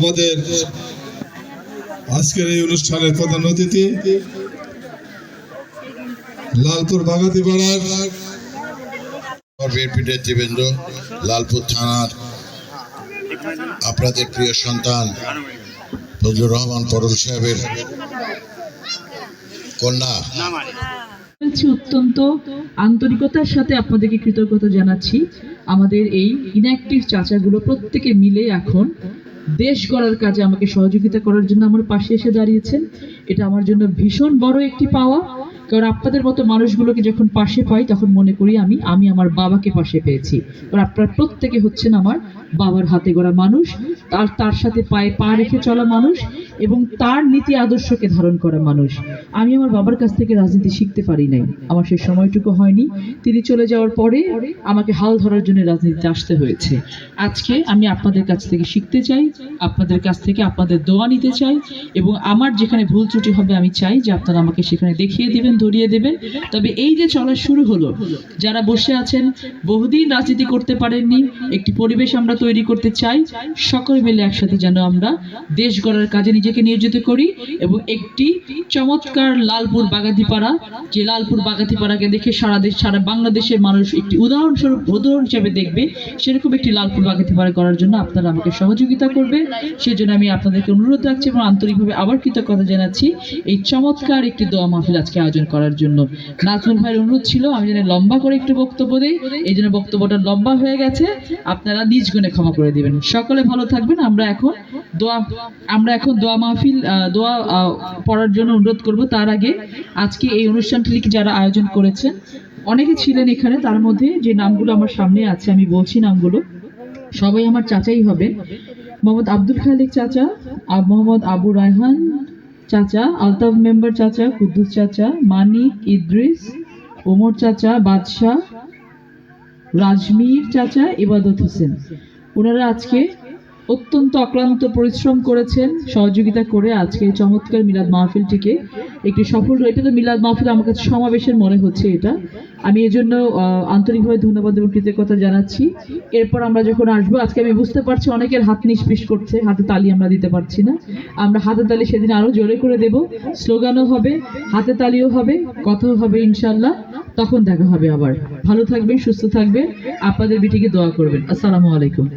আমাদের আজকের এই অনুষ্ঠানের প্রধান অতিথি লালপুর বাগাতিপাড়ার বিএনপির নেতৃবৃন্দ, লালপুর থানার আপনাদের প্রিয় সন্তান ফজলুর রহমান পটল সাহেবের কন্যা, অত্যন্ত আন্তরিকতার সাথে আপনাদেরকে কৃতজ্ঞতা জানাচ্ছি। আমাদের এই ইনঅ্যাক্টিভ চাচাগুলো প্রত্যেকে মিলে এখন দেশ গড়ার কাজে আমাকে সহযোগিতা করার জন্য আমার পাশে এসে দাঁড়িয়েছেন। এটা আমার জন্য ভীষণ বড় একটি পাওয়া, কারণ আপনাদের মতো মানুষগুলোকে যখন পাশে পাই তখন মনে করি আমি আমার বাবাকে পাশে পেয়েছি। কারণ আপনারা প্রত্যেকে হচ্ছেন আমার বাবার হাতে গড়া মানুষ, তার সাথে পায়ে পা রেখে চলা মানুষ এবং তার নীতি আদর্শকে ধারণ করা মানুষ। আমি আমার বাবার কাছ থেকে রাজনীতি শিখতে পারি নাই, আমার সে সময়টুকু হয়নি। তিনি চলে যাওয়ার পরে আমাকে হাল ধরার জন্য রাজনীতিতে আসতে হয়েছে। আজকে আমি আপনাদের কাছ থেকে শিখতে চাই, আপনাদের কাছ থেকে আপনাদের দোয়া নিতে চাই, এবং আমার যেখানে ভুল ত্রুটি হবে আমি চাই যে আপনারা আমাকে সেখানে দেখিয়ে দিবেন, ধরিয়ে দেবেন। তবে এই যে চলা শুরু হলো, যারা বসে আছেন বহুদিন রাজনীতি করতে পারেননি, একটি পরিবেশ আমরা তৈরি করতে চাই। সকলে মিলে একসাথে যেন আমরা দেশ গড়ার কাজে নিজেকে নিয়োজিত করি এবং একটি চমৎকার লালপুর বাগাতিপাড়া, যে লালপুর বাগাতিপাড়াকে দেখে সারা বাংলাদেশের মানুষ একটি উদাহরণ হিসেবে দেখবে, সেরকম একটি লালপুর বাগাতিপাড়া করার জন্য আপনারা আমাকে সহযোগিতা করবে। সেজন্য আমি আপনাদেরকে অনুরোধ রাখছি এবং আন্তরিকভাবে আবার কৃতজ্ঞতা জানাচ্ছি এই চমৎকার একটি দোয়া মাহফিল আজকে আয়োজন করার জন্য। নাজমুল ভাইয়ের অনুরোধ ছিল আমি যেন লম্বা করে একটু বক্তব্য দিই, এই জন্য বক্তব্যটা লম্বা হয়ে গেছে, আপনারা নিজ গুণে ক্ষমা করে দিবেন। সকলে ভালো থাকবেন। আমরা এখন দোয়া মাহফিল দোয়া পড়ার জন্য অনুরোধ করব। তার আগে আজকে এই অনুষ্ঠানটি যারা আয়োজন করেছেন অনেকে ছিলেন এখানে, তার মধ্যে যে নামগুলো আমার সামনে আছে আমি বলছি নামগুলো, সবাই আমার চাচাই হবে। মোহাম্মদ আব্দুল খালিক চাচা, মোহাম্মদ আবু রায়হান চাচা, আলতাফ মেম্বার চাচা, কুদ্দুস চাচা, মানিক, ইদ্রিস, ওমর চাচা, বাদশাহ, রাজমীর চাচা, ইবাদত হোসেন। ওনারা আজকে অত্যন্ত অক্লান্ত পরিশ্রম করেছেন সহযোগিতা করে আজকে চমৎকার মিলাদ মাহফিলটিকে একটি সফল, এটা তো মিলাদ মাহফিল আমার কাছে সমাবেশের মনে হচ্ছে এটা, আমি এজন্য আন্তরিকভাবে ধন্যবাদ এবং কৃতজ্ঞতা জানাচ্ছি। এরপর আমরা যখন আসবো, আজকে আমি বুঝতে পারছি অনেকের হাত নিষ্পিস করছে, হাতে তালি আমরা দিতে পারছি না, আমরা হাতে তালি সেদিন আরো জোরে করে দেব, স্লোগানও হবে, হাতে তালিও হবে, কথাও হবে ইনশাল্লাহ। তখন দেখা হবে আবার। ভালো থাকবেন, সুস্থ থাকবেন, আপনাদের বিটিকে দোয়া করবেন। আসসালামু আলাইকুম।